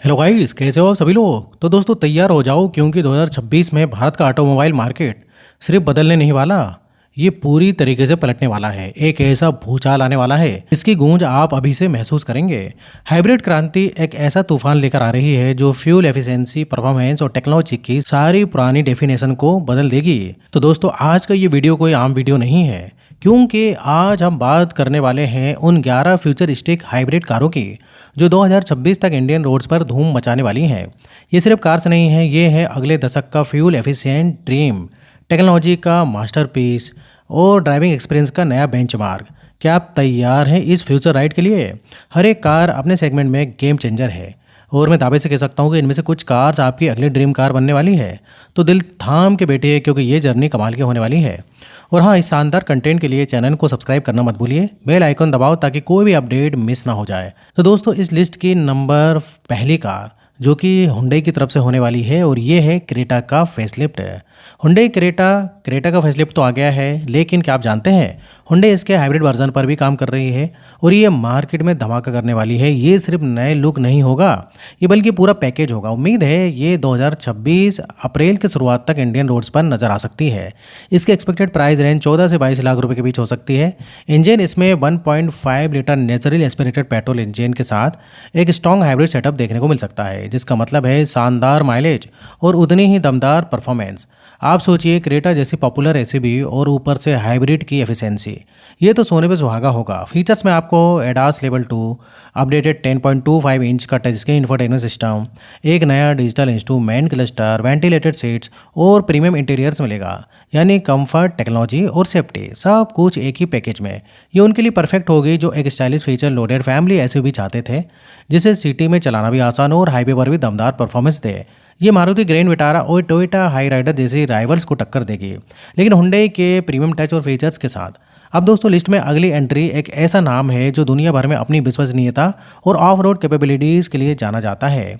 Hello guys, कैसे हो आप सभी लोग। तो दोस्तों तैयार हो जाओ, क्योंकि 2026 में भारत का ऑटोमोबाइल मार्केट सिर्फ बदलने नहीं वाला, ये पूरी तरीके से पलटने वाला है। एक ऐसा भूचाल आने वाला है जिसकी गूंज आप अभी से महसूस करेंगे। हाइब्रिड क्रांति एक ऐसा तूफान लेकर आ रही है जो फ्यूल एफिशिएंसी, परफॉर्मेंस और टेक्नोलॉजी की सारी पुरानी डेफिनेशन को बदल देगी। तो दोस्तों आज का ये वीडियो कोई आम वीडियो नहीं है, क्योंकि आज हम बात करने वाले हैं उन 11 फ्यूचरिस्टिक हाइब्रिड कारों की जो 2026 तक इंडियन रोड्स पर धूम मचाने वाली हैं। ये सिर्फ कार्स नहीं है, ये है अगले दशक का फ्यूल एफिशिएंट ड्रीम, टेक्नोलॉजी का मास्टरपीस और ड्राइविंग एक्सपीरियंस का नया बेंचमार्क। क्या आप तैयार हैं इस फ्यूचर राइड के लिए? हर एक कार अपने सेगमेंट में गेम चेंजर है, और मैं दावे से कह सकता हूँ कि इनमें से कुछ कार्स आपकी अगली ड्रीम कार बनने वाली है। तो दिल थाम के बैठिए, क्योंकि ये जर्नी कमाल की होने वाली है। और हाँ, इस शानदार कंटेंट के लिए चैनल को सब्सक्राइब करना मत भूलिए, बेल आइकन दबाओ ताकि कोई भी अपडेट मिस ना हो जाए। तो दोस्तों इस लिस्ट की नंबर पहली कार जो कि हुंडई की तरफ से होने वाली है, और ये है क्रेटा का फेसलिफ्ट। हुंडई क्रेटा का फेसलिफ्ट तो आ गया है, लेकिन क्या आप जानते हैं हुंडई इसके हाइब्रिड वर्जन पर भी काम कर रही है, और ये मार्केट में धमाका करने वाली है। ये सिर्फ नए लुक नहीं होगा, ये बल्कि पूरा पैकेज होगा। उम्मीद है ये 2026 अप्रैल की शुरुआत तक इंडियन रोड्स पर नजर आ सकती है। इसकी एक्सपेक्टेड प्राइस रेंज 14 से 22 लाख रुपए के बीच हो सकती है। इंजन इसमें 1.5 litre naturally aspirated petrol engine के साथ एक स्ट्रॉन्ग हाइब्रिड सेटअप देखने को मिल सकता है, जिसका मतलब है शानदार माइलेज और उतनी ही दमदार परफॉर्मेंस। आप सोचिए, क्रेटा जैसी पॉपुलर एसयूवी और ऊपर से हाइब्रिड की एफिशिएंसी, ये तो सोने पे सुहागा होगा। फीचर्स में आपको एडास लेवल 2, अपडेटेड 10.25 इंच का टच स्क्रीन इंफोटेनमेंट सिस्टम, एक नया digital instrument cluster, ventilated seats और प्रीमियम इंटीरियर्स मिलेगा। यानी कंफर्ट, टेक्नोलॉजी और सेफ्टी सब कुछ एक ही पैकेज में। ये उनके लिए परफेक्ट होगी जो एक stylish feature loaded family SUV चाहते थे, जिसे सिटी में चलाना भी आसान हो और हाईवे पर भी दमदार परफॉर्मेंस दे। ये मारुति ग्रैंड विटारा और टोयोटा हाई राइडर जैसी राइवल्स को टक्कर देगी, लेकिन हुंडई के प्रीमियम टच और फीचर्स के साथ। अब दोस्तों लिस्ट में अगली एंट्री एक ऐसा नाम है जो दुनिया भर में अपनी विश्वसनीयता और ऑफ रोड कैपेबिलिटीज़ के लिए जाना जाता है।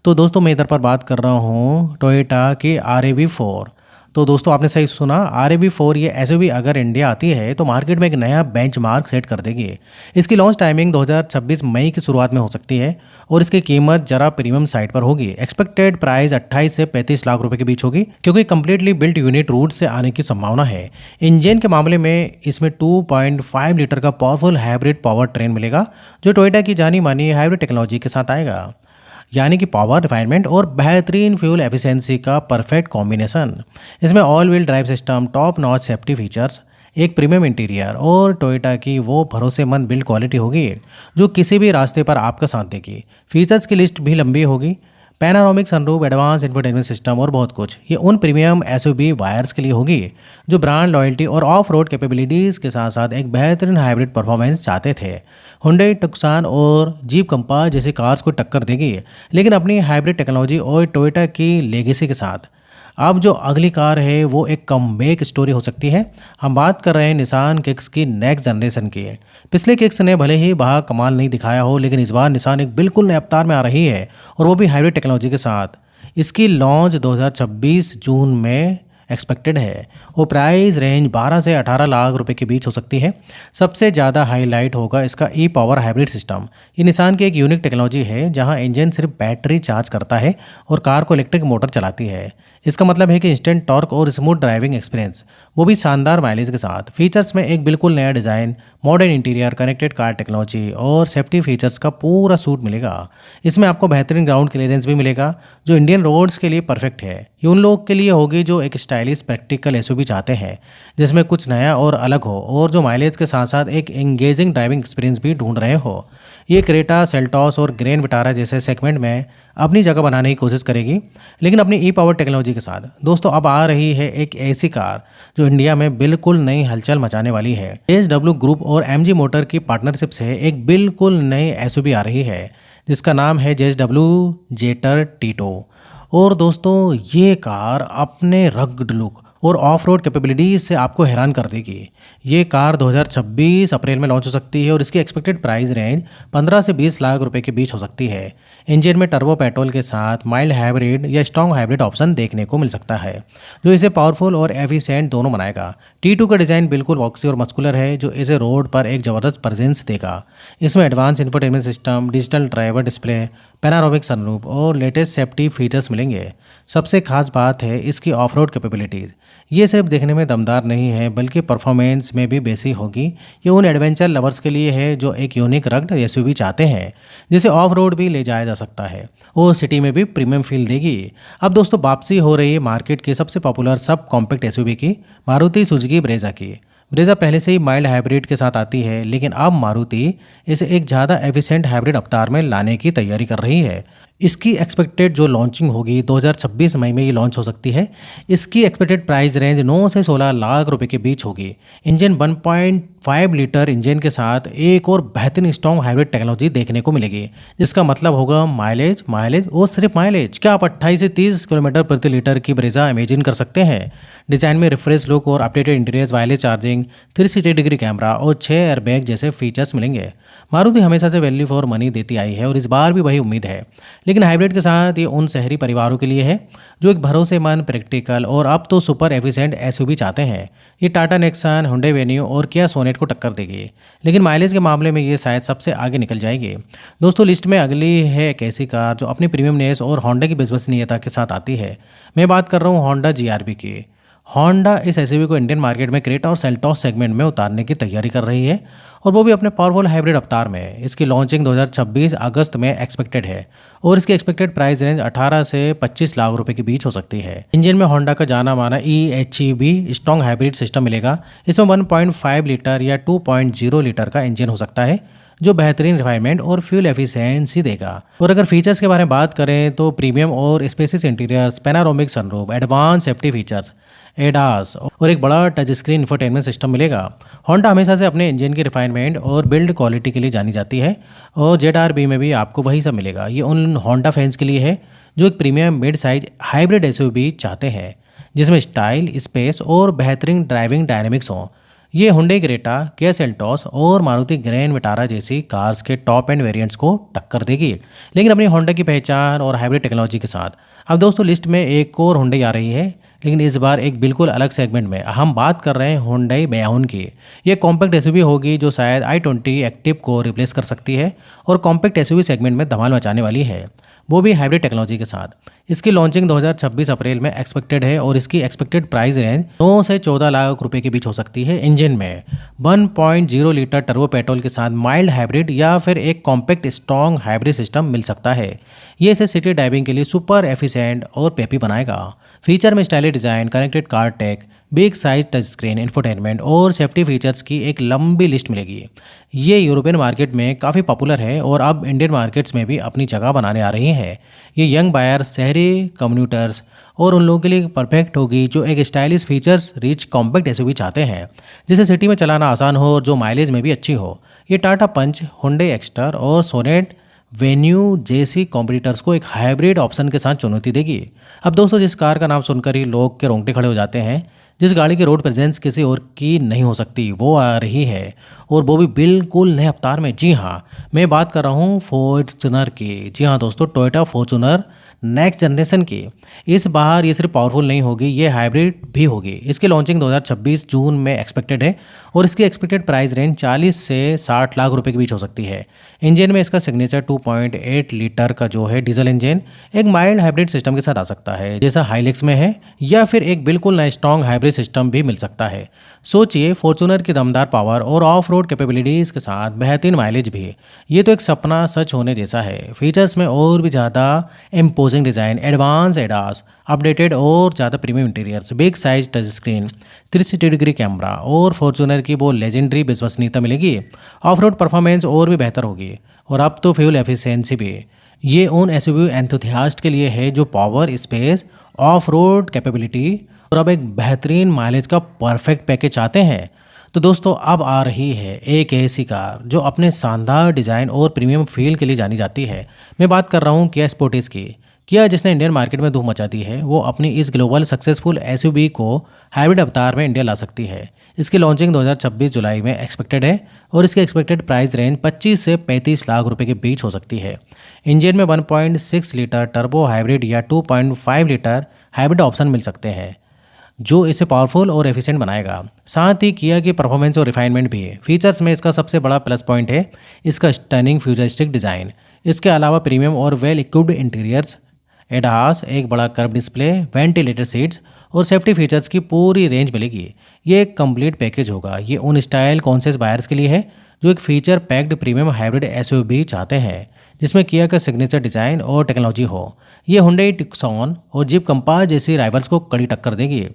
तो दोस्तों मैं इधर पर बात कर रहा हूँ टोयोटा की RAV4। तो दोस्तों आपने सही सुना, RAV4 ये एसयूवी अगर इंडिया आती है तो मार्केट में एक नया बेंचमार्क सेट कर देगी। इसकी लॉन्च टाइमिंग 2026 मई की शुरुआत में हो सकती है, और इसकी कीमत जरा प्रीमियम साइड पर होगी। एक्सपेक्टेड प्राइस 28 से 35 लाख रुपए के बीच होगी, क्योंकि कंप्लीटली बिल्ट यूनिट रूट से आने की संभावना है। इंजन के मामले में इसमें 2.5 लीटर का पावरफुल हाइब्रिड पावर ट्रेन मिलेगा, जो टोयोटा की जानी मानी हाइब्रिड टेक्नोलॉजी के साथ आएगा। यानी कि पावर रिफाइनमेंट और बेहतरीन फ्यूल एफिशिएंसी का परफेक्ट कॉम्बिनेशन। इसमें all wheel drive system, top notch safety features, एक प्रीमियम इंटीरियर और टोयोटा की वो भरोसेमंद बिल्ड क्वालिटी होगी जो किसी भी रास्ते पर आपका साथ देगी। फीचर्स की लिस्ट भी लंबी होगी, panoramic sunroof, advance infotainment system और बहुत कुछ। ये उन प्रीमियम एसयूवी वायर्स के लिए होगी जो ब्रांड लॉयल्टी और ऑफ रोड कैपेबिलिटीज़ के साथ साथ एक बेहतरीन हाइब्रिड परफॉर्मेंस चाहते थे। हुंडई टुक्सान और जीप कंपास जैसी कार्स को टक्कर देगी, लेकिन अपनी हाइब्रिड टेक्नोलॉजी और टोयोटा की लेगेसी के साथ। अब जो अगली कार है वो एक कमबैक स्टोरी हो सकती है। हम बात कर रहे हैं निसान किक्स की नेक्स्ट जनरेशन की। पिछले किक्स ने भले ही वहाँ कमाल नहीं दिखाया हो, लेकिन इस बार निसान एक बिल्कुल नए अवतार में आ रही है, और वो भी हाइब्रिड टेक्नोलॉजी के साथ। इसकी लॉन्च 2026 जून में एक्सपेक्टेड है, और प्राइस रेंज 12 से 18 लाख रुपए के बीच हो सकती है। सबसे ज़्यादा हाईलाइट होगा इसका ई पावर हाइब्रिड सिस्टम। ये निसान की एक यूनिक टेक्नोलॉजी है जहां इंजन सिर्फ बैटरी चार्ज करता है और कार को इलेक्ट्रिक मोटर चलाती है। इसका मतलब है कि इंस्टेंट टॉर्क और स्मूथ ड्राइविंग एक्सपीरियंस, वो भी शानदार माइलेज के साथ। फीचर्स में एक बिल्कुल नया design, modern interior, connected car technology और सेफ्टी फीचर्स का पूरा सूट मिलेगा। इसमें आपको बेहतरीन ग्राउंड क्लियरेंस भी मिलेगा, जो इंडियन रोड्स के लिए परफेक्ट है। ये उन लोगों के लिए होगी जो एक स्टाइलिश प्रैक्टिकल एसयूवी चाहते हैं, जिसमें कुछ नया और अलग हो, और जो माइलेज के साथ साथ एक एंगेजिंग ड्राइविंग एक्सपीरियंस भी ढूंढ रहे हो। ये क्रेटा, सेल्टॉस और ग्रैंड विटारा जैसे सेगमेंट में अपनी जगह बनाने की कोशिश करेगी, लेकिन अपनी ई पावर टेक्नोलॉजी के साथ। दोस्तों अब आ रही है एक ऐसी कार जो इंडिया में बिल्कुल नई हलचल मचाने वाली है। JSW ग्रुप और MG मोटर की पार्टनरशिप से एक बिल्कुल नई एसयूवी आ रही है, जिसका नाम है JSW जेटर टीटो। और दोस्तों ये कार अपने रग्ड लुक और ऑफ रोड कैपेबिलिटीज से आपको हैरान कर देगी। ये कार 2026 अप्रैल में लॉन्च हो सकती है, और इसकी एक्सपेक्टेड प्राइस रेंज 15 से 20 लाख रुपए के बीच हो सकती है। इंजन में टर्बो पेट्रोल के साथ माइल्ड हाइब्रिड या स्ट्रॉन्ग हाइब्रिड ऑप्शन देखने को मिल सकता है, जो इसे पावरफुल और एफिशिएंट दोनों बनाएगा। T2 का डिज़ाइन बिल्कुल बॉक्सी और मस्कुलर है जो इसे रोड पर एक ज़बरदस्त प्रेजेंस देगा। इसमें advance infotainment system, digital driver display, panoramic sunroof और लेटेस्ट सेफ्टी फीचर्स मिलेंगे। सबसे खास बात है इसकी ऑफ रोड कैपेबिलिटीज़। ये सिर्फ देखने में दमदार नहीं है बल्कि परफॉर्मेंस में भी बेसी होगी। ये उन एडवेंचर लवर्स के लिए है जो एक यूनिक रग्ड एसयूवी चाहते हैं जिसे ऑफ रोड भी ले जाया जा सकता है और सिटी में भी प्रीमियम फील देगी। अब दोस्तों वापसी हो रही है मार्केट की सबसे पॉपुलर सब कॉम्पैक्ट एसयूवी की, मारुति सुजुकी ब्रेजा की। ब्रेजा पहले से ही माइल्ड हाइब्रिड के साथ आती है, लेकिन अब मारुति इसे एक ज़्यादा एफिशिएंट हाइब्रिड अवतार में लाने की तैयारी कर रही है। इसकी एक्सपेक्टेड जो लॉन्चिंग होगी 2026 मई में ये लॉन्च हो सकती है। इसकी एक्सपेक्टेड प्राइस रेंज 9 से 16 लाख रुपए के बीच होगी। इंजन 1.5 लीटर इंजन के साथ एक और बेहतरीन स्ट्रॉन्ग हाइब्रिड टेक्नोलॉजी देखने को मिलेगी, जिसका मतलब होगा माइलेज माइलेज और सिर्फ माइलेज। क्या आप 28 से 30 किलोमीटर प्रति लीटर की ब्रेजा इमेजिन कर सकते हैं? डिज़ाइन में रिफ्रेश लुक और updated interiors, wireless charging, 360 degree camera और 6 एयरबैग जैसे फीचर्स मिलेंगे। मारुति हमेशा से वैल्यू फॉर मनी देती आई है और इस बार भी वही उम्मीद है, लेकिन हाइब्रिड के साथ ये उन शहरी परिवारों के लिए है जो एक भरोसेमंद, प्रैक्टिकल और अब तो सुपर एफिशिएंट एसयूवी चाहते हैं। ये टाटा नेक्सन, हुंडई वेन्यू और किया सोनेट को टक्कर देगी, लेकिन माइलेज के मामले में ये शायद सबसे आगे निकल जाएगी। दोस्तों लिस्ट में अगली है एक ऐसी कार जो अपनी प्रीमियमनेस और होंडा की विश्वसनीयता के साथ आती है। मैं बात कर रहा हूँ होंडा जीआरबी की। होंडा इस एसयूवी को इंडियन मार्केट में क्रेटा और सेल्टॉस सेगमेंट में उतारने की तैयारी कर रही है, और वो भी अपने पावरफुल हाइब्रिड अवतार में। इसकी लॉन्चिंग 2026 अगस्त में एक्सपेक्टेड है और इसकी एक्सपेक्टेड प्राइस रेंज 18 से 25 लाख रुपए के बीच हो सकती है। इंजन में होंडा का जाना माना EHEV स्ट्रॉन्ग हाइब्रिड सिस्टम मिलेगा। इसमें 1.5 लीटर या 2.0 लीटर का इंजन हो सकता है जो बेहतरीन रिफाइनमेंट और फ्यूल एफिशिएंसी देगा। और अगर फीचर्स के बारे में बात करें तो प्रीमियम और spacious interiors, panoramic sunroof, advance safety features, ADAS और एक बड़ा टच स्क्रीन इंफोटेनमेंट सिस्टम मिलेगा। होंडा हमेशा से अपने इंजन की रिफाइनमेंट और बिल्ड क्वालिटी के लिए जानी जाती है और ZR-B में भी आपको वही सब मिलेगा। ये उन होंडा फैंस के लिए है जो एक premium mid size hybrid SUV चाहते हैं जिसमें स्टाइल, स्पेस और बेहतरीन ड्राइविंग डायनेमिक्स हों। ये हुंडई क्रेटा, किया सेल्टॉस और मारुति ग्रैंड विटारा जैसी कार्स के टॉप एंड वेरिएंट्स को टक्कर देगी, लेकिन अपनी होंडा की पहचान और हाइब्रिड टेक्नोलॉजी के साथ। अब दोस्तों लिस्ट में एक और हुंडई आ रही है, लेकिन इस बार एक बिल्कुल अलग सेगमेंट में। हम बात कर रहे हैं हुंडई बेयोन की। ये कॉम्पैक्ट एसयूवी होगी जो शायद i20 एक्टिव को रिप्लेस कर सकती है और कॉम्पैक्ट एसयूवी सेगमेंट में धमाल मचाने वाली है, वो भी हाइब्रिड टेक्नोलॉजी के साथ। इसकी लॉन्चिंग 2026 अप्रैल में एक्सपेक्टेड है और इसकी एक्सपेक्टेड प्राइस रेंज 9 से 14 लाख रुपए के बीच हो सकती है। इंजन में 1.0 लीटर टर्बो पेट्रोल के साथ माइल्ड हाइब्रिड या फिर एक कॉम्पैक्ट स्ट्रॉन्ग हाइब्रिड सिस्टम मिल सकता है। ये इसे सिटी ड्राइविंग के लिए सुपर एफिशिएंट और पेपी बनाएगा। फीचर में stylish design, connected car take, big size touch screen, infotainment और सेफ्टी फीचर्स की एक लंबी लिस्ट मिलेगी। ये यूरोपियन मार्केट में काफ़ी पॉपुलर है और अब इंडियन मार्केट्स में भी अपनी जगह बनाने आ रही है। ये यंग बायर्स, शहरी कम्यूटर्स और उन लोगों के लिए परफेक्ट होगी जो एक stylish features rich compact SUV चाहते हैं जिसे सिटी में चलाना आसान हो और जो माइलेज में भी अच्छी हो। ये टाटा पंच, हुंडई एक्स्टर और सोनेट वेन्यू जैसी कॉम्पिटिटर्स को एक हाइब्रिड ऑप्शन के साथ चुनौती देगी। अब दोस्तों जिस कार का नाम सुनकर ही लोग के रोंगटे खड़े हो जाते हैं, जिस गाड़ी की रोड प्रेजेंस किसी और की नहीं हो सकती, वो आ रही है और वो भी बिल्कुल नए अवतार में। जी हाँ, मैं बात कर रहा हूँ फॉर्च्यूनर की। जी हाँ दोस्तों, टोयोटा फॉर्च्यूनर नेक्स्ट जनरेशन की। इस बार ये सिर्फ पावरफुल नहीं होगी, ये हाइब्रिड भी होगी। इसकी लॉन्चिंग 2026 जून में एक्सपेक्टेड है और इसकी एक्सपेक्टेड प्राइस रेंज 40 से 60 लाख रुपए के बीच हो सकती है। इंजन में इसका सिग्नेचर 2.8 लीटर का जो है डीजल इंजन एक माइल्ड हाइब्रिड सिस्टम के साथ आ सकता है जैसा हाइलेक्स में है, या फिर एक बिल्कुल नया स्ट्रॉन्ग हाइब्रिड सिस्टम भी मिल सकता है। सोचिए, फॉर्च्यूनर की दमदार पावर और ऑफ रोड कैपेबिलिटीज़ के साथ बेहतरीन माइलेज भी। ये तो एक सपना सच होने जैसा है। फीचर्स में और भी ज़्यादा imposing design, advance ADAS, updated और ज़्यादा premium interiors, big size touch screen, 360 degree camera और फॉर्च्यूनर की वो लेजेंडरी विश्वसनीयता मिलेगी। ऑफ रोड परफॉर्मेंस और भी बेहतर होगी और अब तो फ्यूल एफिशिएंसी भी। ये उन एसयूवी एंथुसियास्ट के लिए है जो power, space, of road capability और अब एक बेहतरीन माइलेज का परफेक्ट पैकेज चाहते हैं। तो दोस्तों अब आ रही है एक ऐसी कार जो अपने शानदार डिज़ाइन और प्रीमियम फील के लिए जानी जाती है। मैं बात कर रहा हूँ किया स्पोर्टेज की। किया जिसने इंडियन मार्केट में धूम मचा दी है, वो अपनी इस ग्लोबल सक्सेसफुल एसयूवी को हाइब्रिड अवतार में इंडिया ला सकती है। इसकी लॉन्चिंग 2026 जुलाई में एक्सपेक्टेड है और इसकी एक्सपेक्टेड प्राइस रेंज 25 से 35 लाख रुपए के बीच हो सकती है। इंजन में 1.6 लीटर टर्बो हाइब्रिड या 2.5 लीटर हाइब्रिड ऑप्शन मिल सकते हैं। जो इसे पावरफुल और एफिशिएंट बनाएगा। साथ ही किया की परफॉर्मेंस और रिफाइनमेंट भी है। फीचर्स में इसका सबसे बड़ा प्लस पॉइंट है इसका स्टनिंग फ्यूचरिस्टिक डिज़ाइन। इसके अलावा प्रीमियम और वेल इक्विप्ड इंटीरियर्स, एडहास एक बड़ा कर्व डिस्प्ले, वेंटिलेटेड सीट्स और सेफ्टी फीचर्स की पूरी रेंज मिलेगी। ये एक कंप्लीट पैकेज होगा। ये उन स्टाइल कॉन्शियस बायर्स के लिए है जो एक feature packed premium hybrid SUV चाहते हैं जिसमें किया का सिग्नेचर डिज़ाइन और टेक्नोलॉजी हो। ये हुंडई टुक्सॉन और जीप कंपास जैसी राइवल्स को कड़ी टक्कर देगी,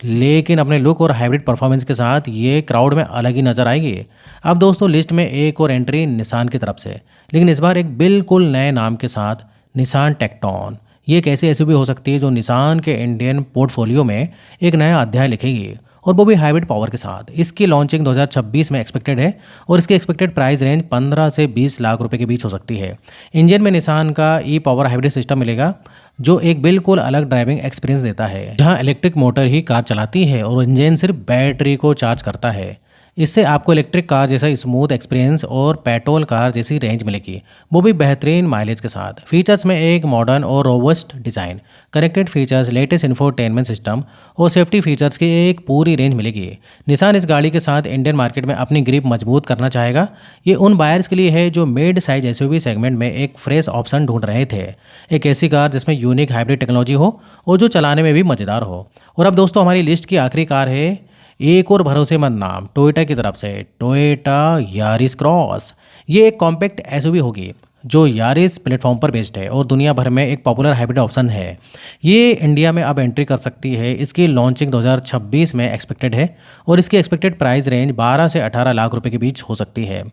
लेकिन अपने लुक और हाइब्रिड परफॉर्मेंस के साथ ये क्राउड में अलग ही नज़र आएगी। अब दोस्तों लिस्ट में एक और एंट्री निसान की तरफ से, लेकिन इस बार एक बिल्कुल नए नाम के साथ, निसान टेक्टॉन। ये एक ऐसी एसयूवी हो सकती है जो निसान के इंडियन पोर्टफोलियो में एक नया अध्याय लिखेगी, और वो भी हाइब्रिड पावर के साथ। इसकी लॉन्चिंग 2026 में एक्सपेक्टेड है और इसकी एक्सपेक्टेड प्राइस रेंज 15 से 20 लाख रुपए के बीच हो सकती है। इंजन में निसान का ई पावर हाइब्रिड सिस्टम मिलेगा जो एक बिल्कुल अलग ड्राइविंग एक्सपीरियंस देता है, जहां इलेक्ट्रिक मोटर ही कार चलाती है और इंजन सिर्फ बैटरी को चार्ज करता है। इससे आपको इलेक्ट्रिक कार जैसा स्मूथ एक्सपीरियंस और पेट्रोल कार जैसी रेंज मिलेगी, वो भी बेहतरीन माइलेज के साथ। फीचर्स में एक मॉडर्न और robust design, connected features, latest infotainment system और सेफ्टी फीचर्स की एक पूरी रेंज मिलेगी। निसान इस गाड़ी के साथ इंडियन मार्केट में अपनी ग्रिप मजबूत करना चाहेगा। ये उन बायर्स के लिए है जो मिड साइज एसयूवी सेगमेंट में एक फ्रेश ऑप्शन ढूंढ रहे थे, एक ऐसी कार जिसमें यूनिक हाइब्रिड टेक्नोलॉजी हो और जो चलाने में भी मज़ेदार हो। और अब दोस्तों हमारी लिस्ट की आखिरी कार है एक और भरोसेमंद नाम टोयोटा की तरफ से, टोयोटा यारिस क्रॉस। ये एक कॉम्पैक्ट एसयूवी होगी जो यारिस प्लेटफॉर्म पर बेस्ड है और दुनिया भर में एक पॉपुलर हाइब्रिड ऑप्शन है। ये इंडिया में अब एंट्री कर सकती है। इसकी लॉन्चिंग 2026 में एक्सपेक्टेड है और इसकी एक्सपेक्टेड प्राइस रेंज 12 से 18 लाख रुपए के बीच हो सकती है।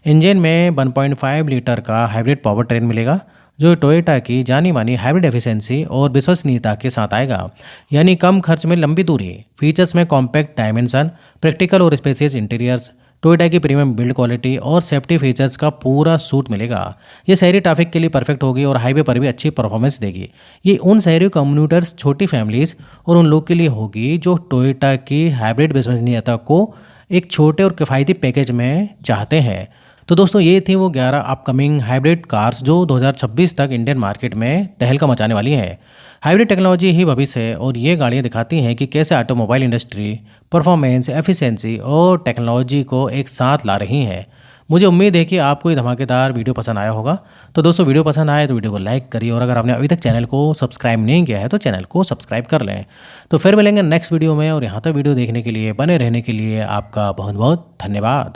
इंजन में 1.5 लीटर का हाइब्रिड पावर ट्रेन मिलेगा जो टोयोटा की जानी मानी हाइब्रिड एफिशिएंसी और विश्वसनीयता के साथ आएगा, यानी कम खर्च में लंबी दूरी। फीचर्स में कॉम्पैक्ट डायमेंशन, प्रैक्टिकल और स्पेसियस इंटीरियर्स, टोयोटा की प्रीमियम बिल्ड क्वालिटी और सेफ्टी फीचर्स का पूरा सूट मिलेगा। ये शहरी ट्रैफिक के लिए परफेक्ट होगी और हाईवे पर भी अच्छी परफॉर्मेंस देगी। ये उन शहरी कम्यूटर्स, छोटी फैमिलीज और उन लोग के लिए होगी जो टोयोटा की हाइब्रिड विश्वसनीयता को एक छोटे और किफ़ायती पैकेज में चाहते हैं। तो दोस्तों ये थी वो 11 अपकमिंग हाइब्रिड कार्स जो 2026 तक इंडियन मार्केट में तहलका मचाने वाली है। हाइब्रिड टेक्नोलॉजी ही भविष्य है और ये गाड़ियाँ दिखाती हैं कि कैसे ऑटोमोबाइल इंडस्ट्री परफॉर्मेंस, एफिशिएंसी और टेक्नोलॉजी को एक साथ ला रही है। मुझे उम्मीद है कि आपको ये धमाकेदार वीडियो पसंद आया होगा। तो दोस्तों वीडियो पसंद आए तो वीडियो को लाइक करिए और अगर आपने अभी तक चैनल को सब्सक्राइब नहीं किया है तो चैनल को सब्सक्राइब कर लें। तो फिर मिलेंगे नेक्स्ट वीडियो में, और यहाँ तक वीडियो देखने के लिए, बने रहने के लिए आपका बहुत बहुत धन्यवाद।